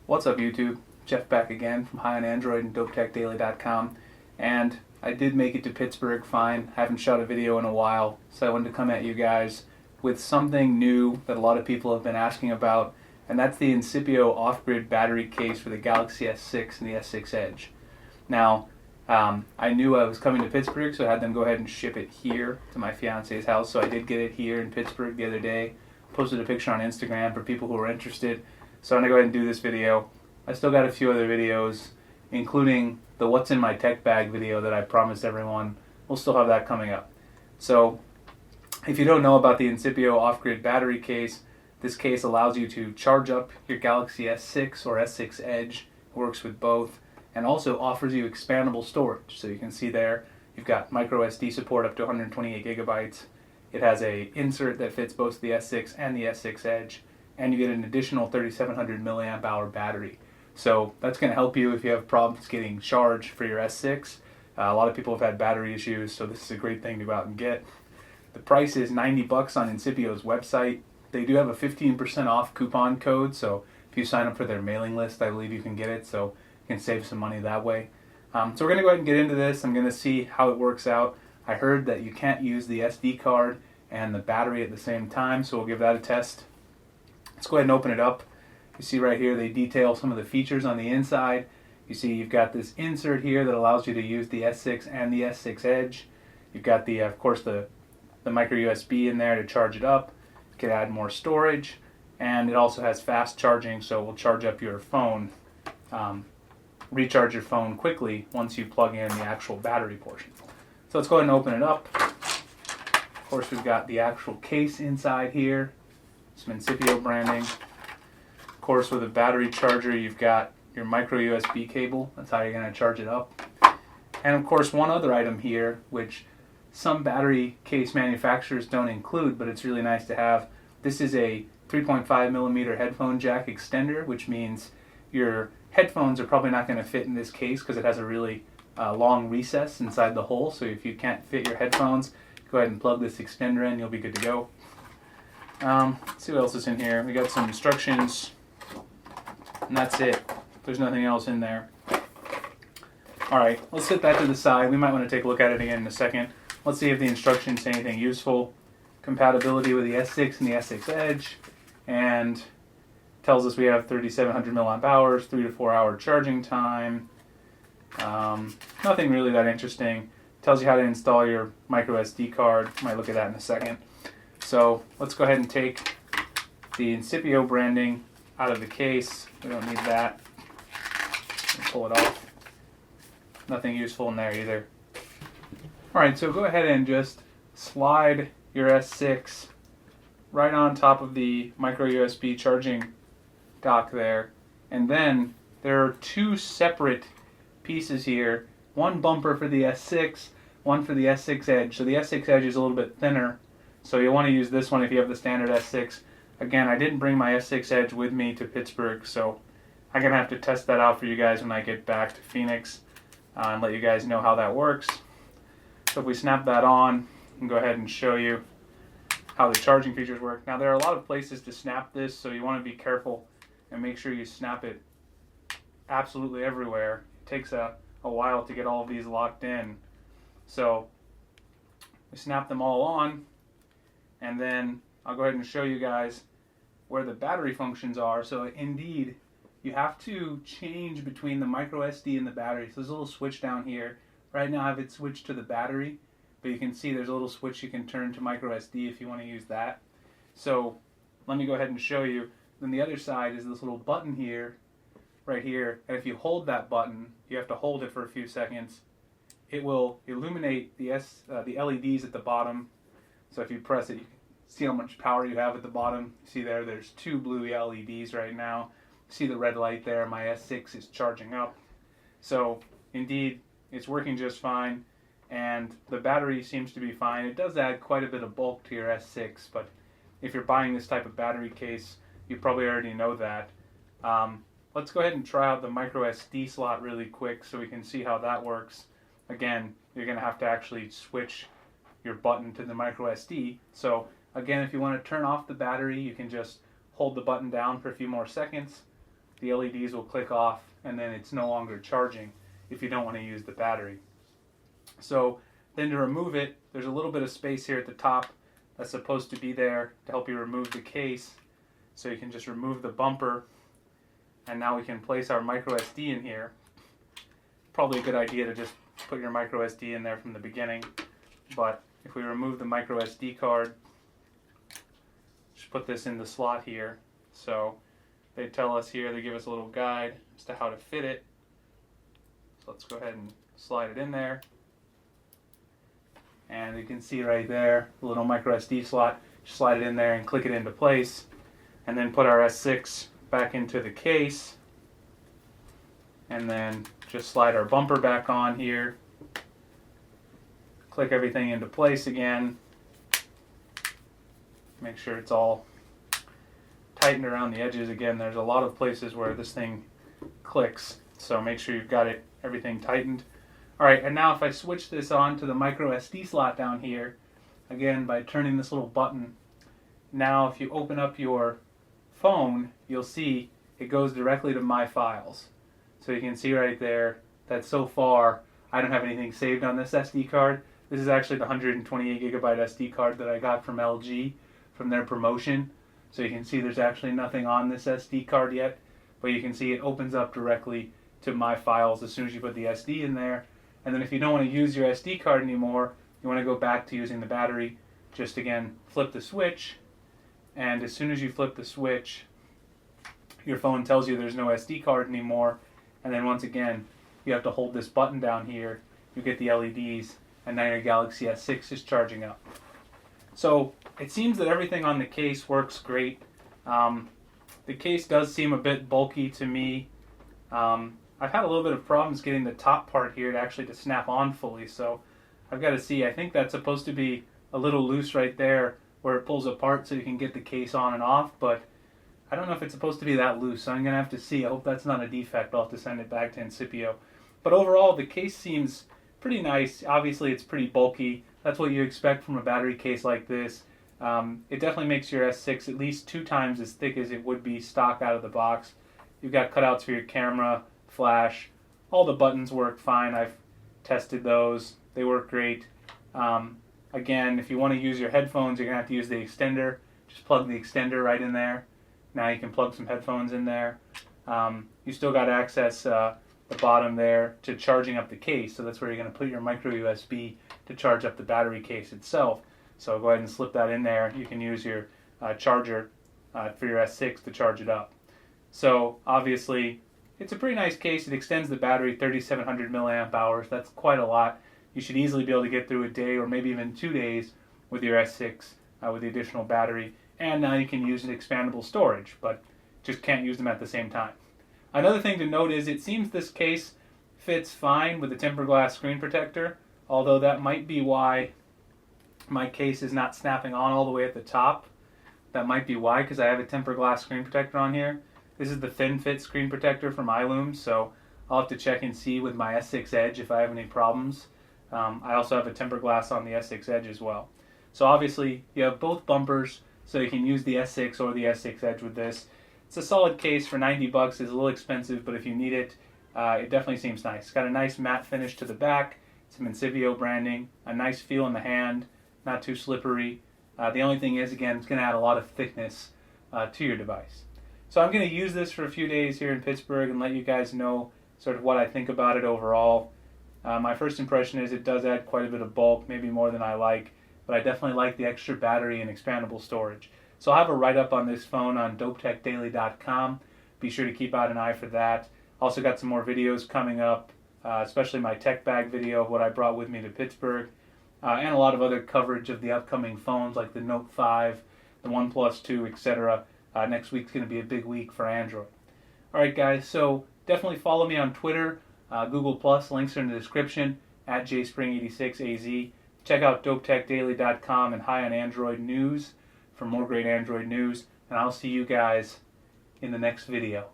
What's up YouTube? Jeff back again from High on Android and DopeTechDaily.com, and I did make it to Pittsburgh fine. Haven't shot a video in a while, so I wanted to come at you guys with something new that a lot of people have been asking about, and that's the Incipio Offgrid battery case for the Galaxy S6 and the S6 Edge. Now, I knew I was coming to Pittsburgh, so I had them go ahead and ship it here to my fiance's house, so I did get it here in Pittsburgh the other day. Posted a picture on Instagram for people who are interested. So I'm going to go ahead and do this video. I still got a few other videos, including the What's in My Tech Bag video that I promised everyone. We'll still have that coming up. So if you don't know about the Incipio Offgrid battery case, this case allows you to charge up your Galaxy S6 or S6 Edge. It works with both, and also offers you expandable storage. So you can see there, you've got microSD support up to 128 gigabytes. It has a insert that fits both the S6 and the S6 Edge, and you get an additional 3700 milliamp hour battery. So that's going to help you if you have problems getting charged for your S6. A lot of people have had battery issues, so this is a great thing to go out and get. The price is $90 on Incipio's website. They do have a 15% off coupon code, so if you sign up for their mailing list, I believe you can get it, so you can save some money that way. So we're going to go ahead and get into this. I'm going to see how it works out. I heard that you can't use the SD card and the battery at the same time, so we'll give that a test. Let's go ahead and open it up. You see right here they detail some of the features on the inside. You see you've got this insert here that allows you to use the S6 and the S6 Edge. You've got the, of course, the micro USB in there to charge it up. You can add more storage, and it also has fast charging, so it will charge up your phone, recharge your phone quickly once you plug in the actual battery portion. So let's go ahead and open it up. Of course, we've got the actual case inside here. Some Incipio branding. Of course, with a battery charger, you've got your micro USB cable. That's how you're going to charge it up. And of course, one other item here, which some battery case manufacturers don't include, but it's really nice to have. This is a 3.5 millimeter headphone jack extender, which means your headphones are probably not going to fit in this case because it has a really long recess inside the hole. So if you can't fit your headphones, go ahead and plug this extender in. You'll be good to go. Let's see what else is in here. We got some instructions, and that's it. There's nothing else in there. Alright, let's set that to the side. We might want to take a look at it again in a second. Let's see if the instructions say anything useful. Compatibility with the S6 and the S6 Edge, and tells us we have 3700 milliamp hours, 3 to 4 hour charging time. Nothing really that interesting. Tells you how to install your micro SD card. Might look at that in a second. So let's go ahead and take the Incipio branding out of the case. We don't need that. Pull it off. Nothing useful in there either. Alright, so go ahead and just slide your S6 right on top of the micro USB charging dock there. And then there are two separate pieces here. One bumper for the S6, one for the S6 Edge. So the S6 Edge is a little bit thinner, so you'll want to use this one if you have the standard S6. Again, I didn't bring my S6 Edge with me to Pittsburgh, so I'm going to have to test that out for you guys when I get back to Phoenix and let you guys know how that works. So if we snap that on, I can go ahead and show you how the charging features work. Now there are a lot of places to snap this, so you want to be careful and make sure you snap it absolutely everywhere. It takes a while to get all of these locked in. So we snap them all on, and then I'll go ahead and show you guys where the battery functions are. So indeed, you have to change between the micro SD and the battery. So there's a little switch down here. Right now I have it switched to the battery, but you can see there's a little switch you can turn to micro SD if you want to use that. So let me go ahead and show you. Then the other side is this little button here, right here, and if you hold that button, you have to hold it for a few seconds. It will illuminate the LEDs at the bottom. So if you press it, you can see how much power you have at the bottom. See there's two blue LEDs right now. See the red light there. My S6 is charging up. So indeed, it's working just fine, and the battery seems to be fine. It does add quite a bit of bulk to your S6, but if you're buying this type of battery case, you probably already know that. Let's go ahead and try out the micro SD slot really quick so we can see how that works. Again, you're going to have to actually switch your button to the micro SD. So again, if you want to turn off the battery, you can just hold the button down for a few more seconds, the LEDs will click off and then it's no longer charging if you don't want to use the battery. So then to remove it, there's a little bit of space here at the top that's supposed to be there to help you remove the case. So you can just remove the bumper, and now we can place our microSD in here. Probably a good idea to just put your microSD in there from the beginning, but if we remove the microSD card, just put this in the slot here. So they tell us here, they give us a little guide as to how to fit it. So let's go ahead and slide it in there. And you can see right there, the little microSD slot. Just slide it in there and click it into place. And then put our S6 back into the case. And then just slide our bumper back on here. Click everything into place again. Make sure it's all tightened around the edges. Again, there's a lot of places where this thing clicks. So make sure you've got everything tightened. Alright, and now if I switch this on to the micro SD slot down here, again by turning this little button, now if you open up your phone, you'll see it goes directly to My Files. So you can see right there that so far I don't have anything saved on this SD card. This is actually the 128 gigabyte SD card that I got from LG from their promotion. So you can see there's actually nothing on this SD card yet, but you can see it opens up directly to My Files as soon as you put the SD in there. And then if you don't want to use your SD card anymore, you want to go back to using the battery, just again flip the switch, and as soon as you flip the switch, your phone tells you there's no SD card anymore, and then once again you have to hold this button down here, you get the LEDs, and now your Galaxy S6 is charging up. So it seems that everything on the case works great. The case does seem a bit bulky to me. I've had a little bit of problems getting the top part here to snap on fully, so I've got to see. I think that's supposed to be a little loose right there where it pulls apart so you can get the case on and off, but I don't know if it's supposed to be that loose, so I'm going to have to see. I hope that's not a defect. I'll have to send it back to Incipio. But overall, the case seems pretty nice. Obviously, it's pretty bulky. That's what you expect from a battery case like this. It definitely makes your S6 at least 2 times as thick as it would be stock out of the box. You've got cutouts for your camera, flash. All the buttons work fine. I've tested those. They work great. Again, if you want to use your headphones, you're going to have to use the extender. Just plug the extender right in there. Now you can plug some headphones in there. You still got access the bottom there to charging up the case. So that's where you're going to put your micro USB to charge up the battery case itself. So go ahead and slip that in there. You can use your charger for your S6 to charge it up. So obviously, it's a pretty nice case. It extends the battery 3,700 milliamp hours. That's quite a lot. You should easily be able to get through a day or maybe even 2 days with your S6 with the additional battery. And now you can use an expandable storage, but just can't use them at the same time. Another thing to note is it seems this case fits fine with the tempered glass screen protector, although that might be why my case is not snapping on all the way at the top. That might be why, because I have a tempered glass screen protector on here. This is the thin fit screen protector from iLum, so I'll have to check and see with my S6 Edge if I have any problems. I also have a tempered glass on the S6 Edge as well. So obviously you have both bumpers, so you can use the S6 or the S6 Edge with this. It's a solid case for 90 bucks. It's a little expensive, but if you need it, it definitely seems nice. It's got a nice matte finish to the back, some Incipio branding, a nice feel in the hand, not too slippery. The only thing is, again, it's going to add a lot of thickness to your device. So I'm going to use this for a few days here in Pittsburgh and let you guys know sort of what I think about it overall. My first impression is it does add quite a bit of bulk, maybe more than I like, but I definitely like the extra battery and expandable storage. So I'll have a write-up on this phone on dopetechdaily.com. Be sure to keep out an eye for that. Also got some more videos coming up, especially my tech bag video of what I brought with me to Pittsburgh, and a lot of other coverage of the upcoming phones like the Note 5, the OnePlus 2, etc. Next week's going to be a big week for Android. Alright guys, so definitely follow me on Twitter, Google+, links are in the description, at jspring86az. Check out dopetechdaily.com and High on Android News for more great Android news, and I'll see you guys in the next video.